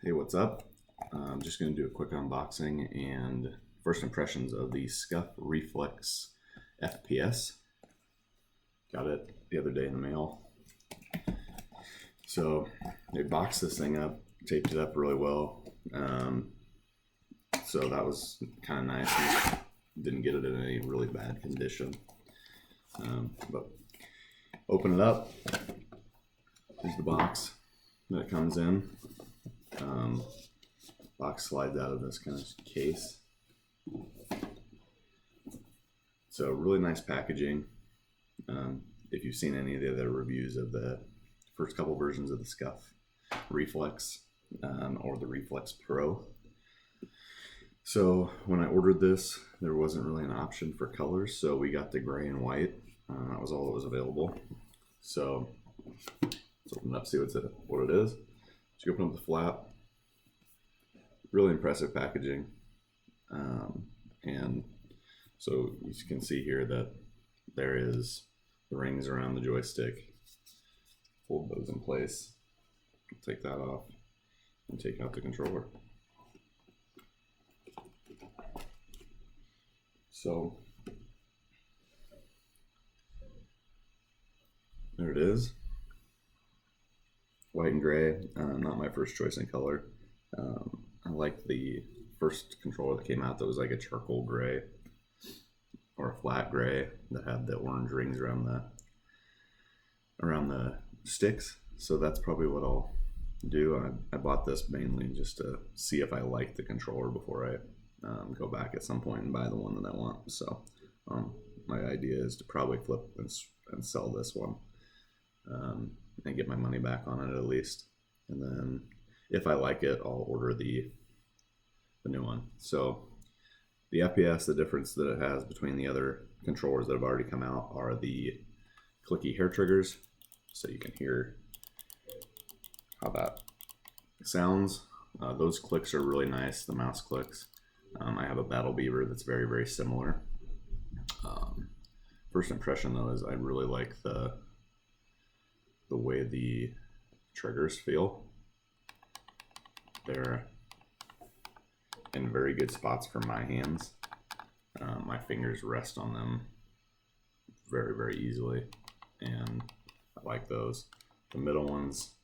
Hey, what's up? I'm just going to do a quick unboxing and first impressions of the SCUF Reflex FPS. Got it the other day in the mail. So they boxed this thing up, taped it up really well. So that was kind of nice. Didn't get it in any really bad condition. But open it up. Here's the box that it comes in. Box slides out of this kind of case. So really nice packaging. If you've seen any of the other reviews of the first couple versions of the SCUF Reflex or the Reflex Pro. So when I ordered this, there wasn't really an option for colors, so we got the gray and white. That was all that was available. So let's open it up, see what it is. So you open up the flap. Really impressive packaging, and so you can see here that there is the rings around the joystick. Hold those in place. Take that off and take out the controller. So there it is, white and gray. Not my first choice in color. I like the first controller that came out that was like a charcoal gray or a flat gray that had the orange rings around the sticks. So that's probably what I'll do. I bought this mainly just to see if I like the controller before I go back at some point and buy the one that I want. So my idea is to probably flip and sell this one and get my money back on it at least. And then if I like it, I'll order the new one. So the FPS, the difference that it has between the other controllers that have already come out are the Clicky hair triggers. So you can hear how that sounds. Those clicks are really nice, the mouse clicks. I have a Battle Beaver that's very, very similar. First impression though is I really like the way the triggers feel. They're in very good spots for my hands. My fingers rest on them very, very easily, and I like those. The middle ones,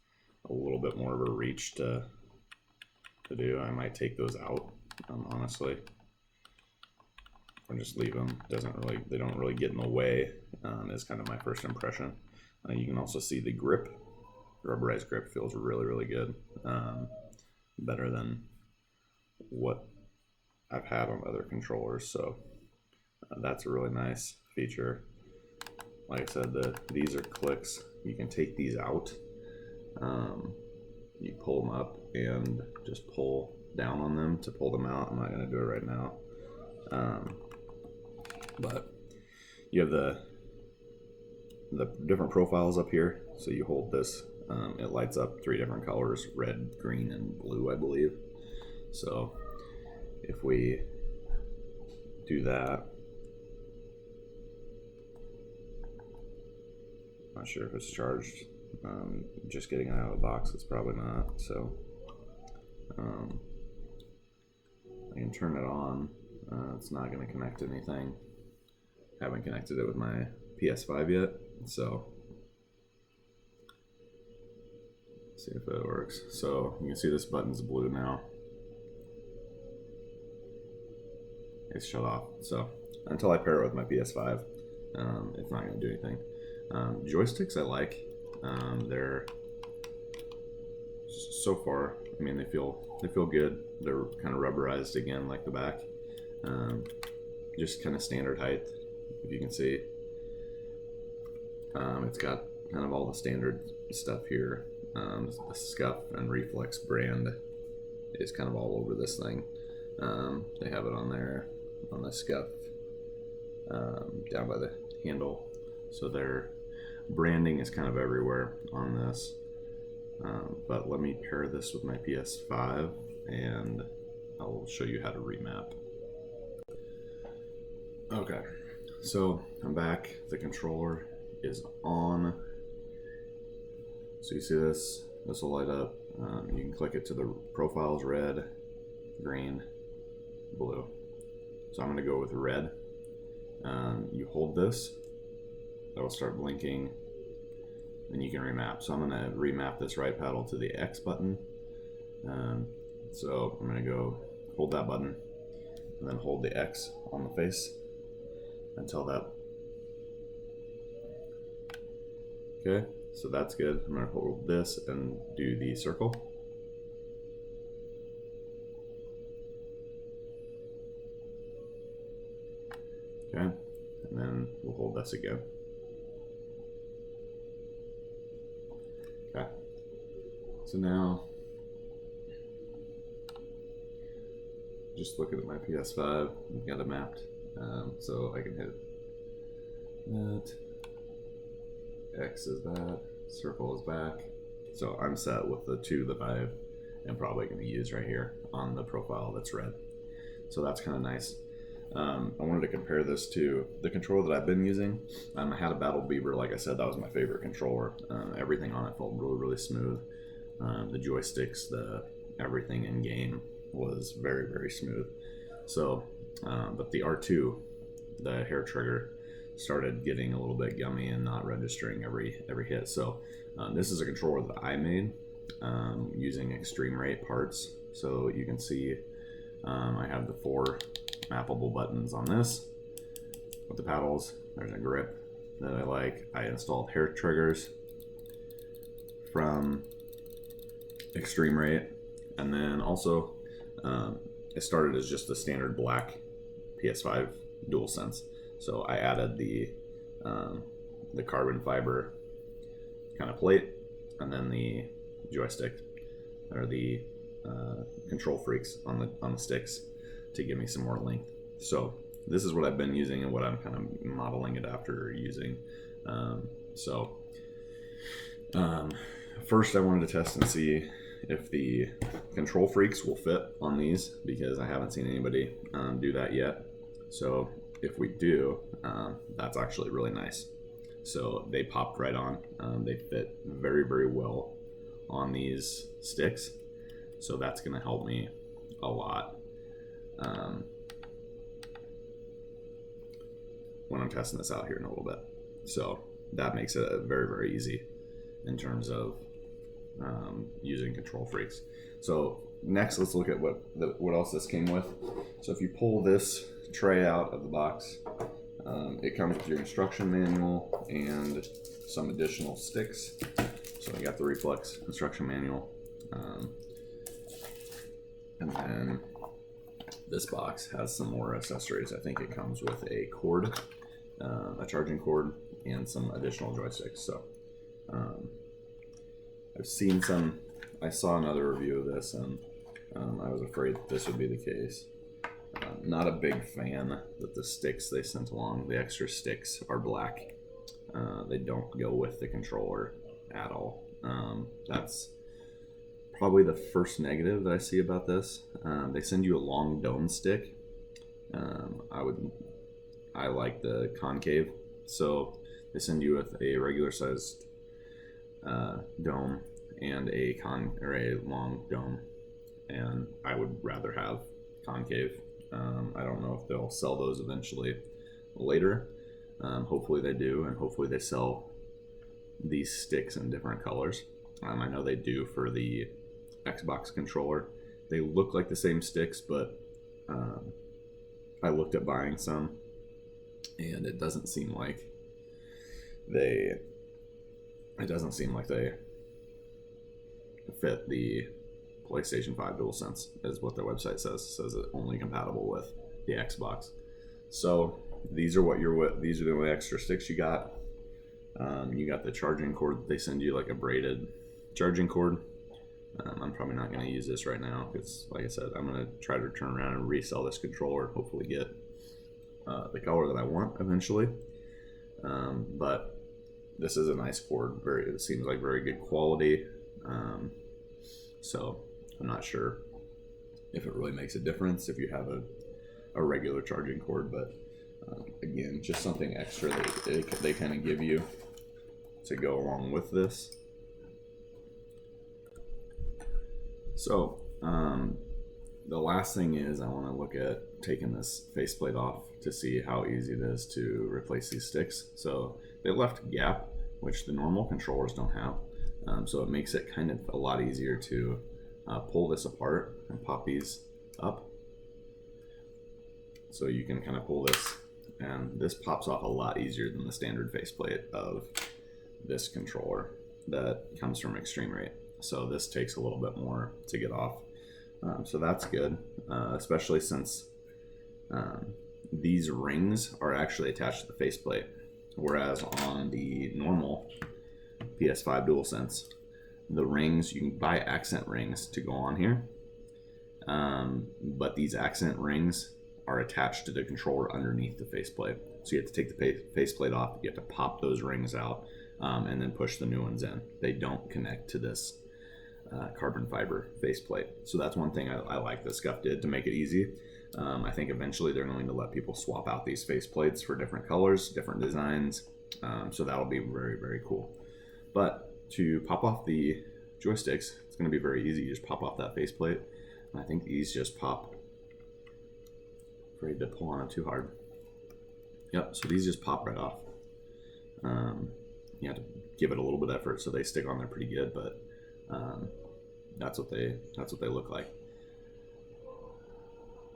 a little bit more of a reach to do. I might take those out, honestly, or just leave them. They don't really get in the way. Is kind of my first impression. You can also see the grip. The rubberized grip feels really, really good. Better than what I've had on other controllers, so that's a really nice feature. Like I said, these are clicks. You can take these out. You pull them up and just pull down on them to pull them out. I'm not going to do it right now, but you have the different profiles up here. So you hold this. It lights up 3 different colors: red, green, and blue, I believe. So if we do that, not sure if it's charged. Just getting it out of the box, it's probably not. So I can turn it on. It's not going to connect to anything. Haven't connected it with my PS5 yet, so see if it works. So you can see this button's blue now. It's shut off. So until I pair it with my PS5, it's not going to do anything. Joysticks I like. They're so far, I mean, they feel good. They're kind of rubberized again, like the back. Just kind of standard height, if you can see. It's got kind of all the standard stuff here. The SCUF and Reflex brand is kind of all over this thing. They have it on there, on the SCUF, down by the handle. So their branding is kind of everywhere on this. But let me pair this with my PS5 and I'll show you how to remap. Okay, so I'm back. The controller is on. So you see this will light up. You can click it to the profiles, red, green, blue. So I'm going to go with red. You hold this, that'll start blinking, then you can remap. So I'm going to remap this right paddle to the X button. So I'm going to go hold that button and then hold the X on the face until that. Okay, so that's good. I'm going to hold this and do the circle. Okay, and then we'll hold this again. Okay, so now just looking at my PS5, I've got it mapped, so I can hit that, X is that, circle is back. So I'm set with the two that I am probably going to use right here on the profile that's red. So that's kind of nice. I wanted to compare this to the controller that I've been using. I had a Battle Beaver, like I said, that was my favorite controller. Everything on it felt really, really smooth. The joysticks, everything in game was very, very smooth. So, but the R2, the hair trigger, started getting a little bit gummy and not registering every hit. So this is a controller that I made using extreme rate parts. So you can see I have the 4 mappable buttons on this with the paddles. There's a grip that I like. I installed hair triggers from extreme rate, and then also it started as just the standard black PS5 DualSense. So I added the carbon fiber kind of plate, and then the joystick or the control freaks on the sticks to give me some more length. So this is what I've been using and what I'm kind of modeling it after using. First I wanted to test and see if the control freaks will fit on these, because I haven't seen anybody do that yet. So if we do, that's actually really nice. So they popped right on. They fit very, very well on these sticks. So that's going to help me a lot when I'm testing this out here in a little bit. So that makes it very, very easy in terms of using control freaks. So next, let's look at what else this came with. So if you pull this tray out of the box, it comes with your instruction manual and some additional sticks. So I got the Reflex instruction manual, and then this box has some more accessories. I think it comes with a cord, a charging cord, and some additional joysticks. So I've seen some. I saw another review of this, and I was afraid this would be the case. Not a big fan that the sticks they sent along, the extra sticks, are black. They don't go with the controller at all. That's probably the first negative that I see about this. They send you a long dome stick. I like the concave, so they send you with a regular sized dome and a long dome, and I would rather have concave. I don't know if they'll sell those eventually later. Hopefully they do, and hopefully they sell these sticks in different colors. I know they do for the Xbox controller. They look like the same sticks, but I looked at buying some, and it doesn't seem like they fit the PlayStation 5 DualSense, is what their website says. It says it's only compatible with the Xbox. So these are the only extra sticks you got. You got the charging cord. They send you like a braided charging cord. I'm probably not going to use this right now because, like I said, I'm going to try to turn around and resell this controller and hopefully get the color that I want eventually. But this is a nice cord. It seems like very good quality. So I'm not sure if it really makes a difference if you have a regular charging cord, but again, just something extra they kind of give you to go along with this. So the last thing is I want to look at taking this faceplate off to see how easy it is to replace these sticks. So they left a gap, which the normal controllers don't have. So it makes it kind of a lot easier to pull this apart and pop these up. So you can kind of pull this, and this pops off a lot easier than the standard faceplate of this controller that comes from Extreme Rate. So this takes a little bit more to get off. So that's good, especially since these rings are actually attached to the faceplate, whereas on the normal PS5 DualSense, the rings, you can buy accent rings to go on here, but these accent rings are attached to the controller underneath the faceplate. So you have to take the faceplate off, you have to pop those rings out, and then push the new ones in. They don't connect to this carbon fiber faceplate. So that's one thing I like that SCUF did to make it easy. I think eventually they're going to let people swap out these faceplates for different colors, different designs. So that'll be very, very cool. But to pop off the joysticks, it's going to be very easy. You just pop off that faceplate. And I think these just pop. Afraid to pull on it too hard. Yep, so these just pop right off. You have to give it a little bit of effort so they stick on there pretty good, but that's what they look like.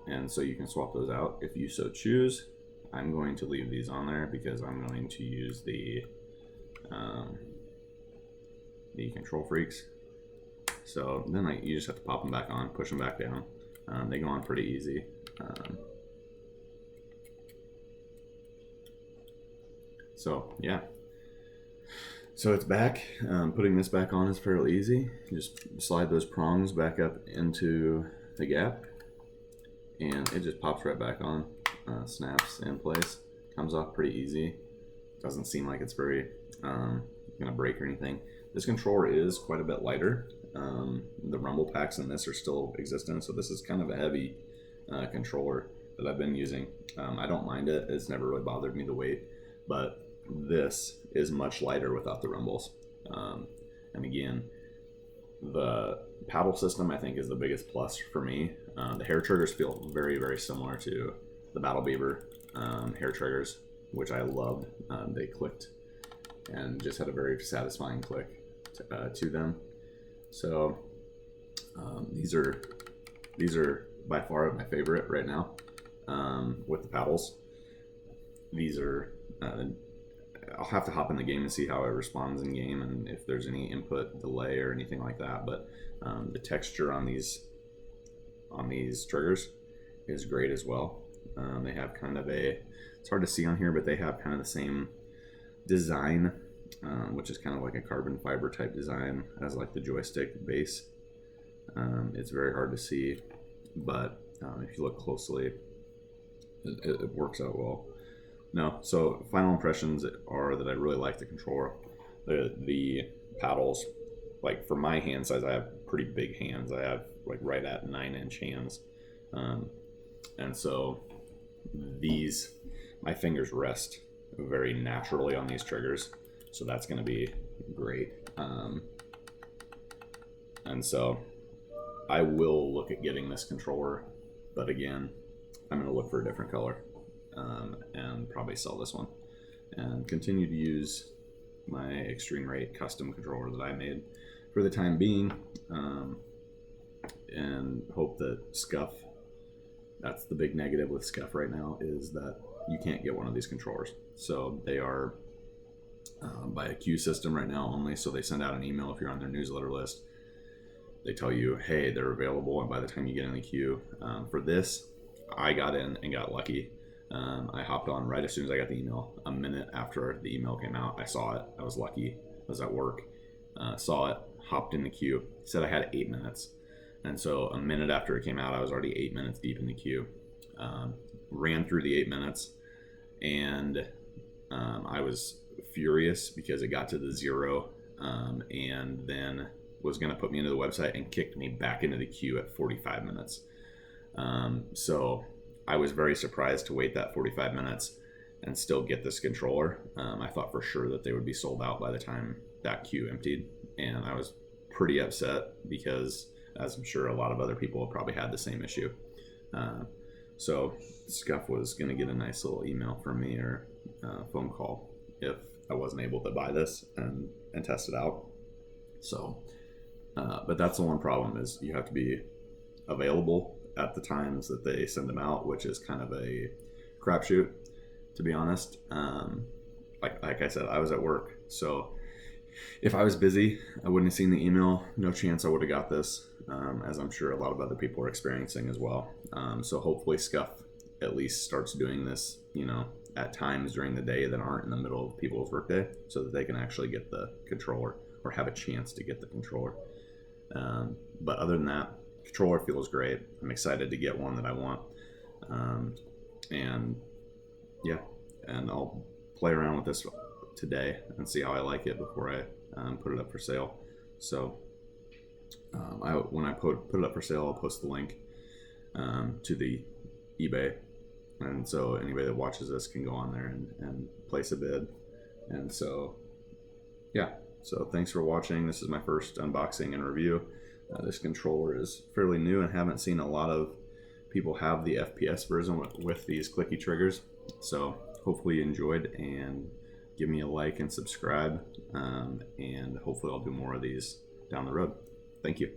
And so you can swap those out if you so choose. I'm going to leave these on there because I'm going to use the Control Freaks. So then you just have to pop them back on, push them back down. They go on pretty easy. So yeah, so it's back. Putting this back on is fairly easy. You just slide those prongs back up into the gap, and it just pops right back on, snaps in place, comes off pretty easy. Doesn't seem like it's very gonna break or anything. This controller is quite a bit lighter. The rumble packs in this are still existent, so this is kind of a heavy controller that I've been using. I don't mind it. It's never really bothered me, the weight, but this is much lighter without the rumbles. And again, the paddle system I think is the biggest plus for me. The hair triggers feel very, very similar to the Battle Beaver hair triggers, which I loved. They clicked and just had a very satisfying click to them. So these are by far my favorite right now with the paddles. These are I'll have to hop in the game and see how it responds in game and if there's any input delay or anything like that. But the texture on these triggers is great as well. They have kind of it's hard to see on here, but they have kind of the same design, which is kind of like a carbon fiber type design as like the joystick base. It's very hard to see, but if you look closely, it works out well. No, so final impressions are that I really like the controller. The paddles, like for my hand size, I have pretty big hands. I have like right at 9-inch hands. And so my fingers rest very naturally on these triggers. So that's going to be great. And so I will look at getting this controller, but again, I'm going to look for a different color. And probably sell this one and continue to use my Extreme Rate custom controller that I made for the time being, and hope that SCUF, that's the big negative with SCUF right now, is that you can't get one of these controllers. So they are by a queue system right now only, so they send out an email if you're on their newsletter list. They tell you, hey, they're available, and by the time you get in the queue, for this, I got in and got lucky. I hopped on right as soon as I got the email. A minute after the email came out, I saw it. I was lucky. I was at work, saw it, hopped in the queue. Said I had 8 minutes, and so a minute after it came out, I was already 8 minutes deep in the queue. Ran through the 8 minutes, and I was furious because it got to the 0, and then was going to put me into the website and kicked me back into the queue at 45 minutes. So I was very surprised to wait that 45 minutes and still get this controller. I thought for sure that they would be sold out by the time that queue emptied, and I was pretty upset because as I'm sure a lot of other people have probably had the same issue. So SCUF was going to get a nice little email from me or phone call if I wasn't able to buy this and test it out. So, but that's the one problem, is you have to be available at the times that they send them out, which is kind of a crapshoot, to be honest. Like I said, I was at work, so if I was busy, I wouldn't have seen the email. No chance I would have got this, as I'm sure a lot of other people are experiencing as well. So hopefully SCUF at least starts doing this, at times during the day that aren't in the middle of people's workday, so that they can actually get the controller or have a chance to get the controller. But other than that, controller feels great. I'm excited to get one that I want. And yeah, and I'll play around with this today and see how I like it before I put it up for sale. So when I put it up for sale, I'll post the link to the eBay, and so anybody that watches this can go on there and place a bid. And so yeah, so thanks for watching. This is my first unboxing and review. This controller is fairly new and haven't seen a lot of people have the FPS version with these clicky triggers. So hopefully you enjoyed, and give me a like and subscribe, and hopefully I'll do more of these down the road. Thank you.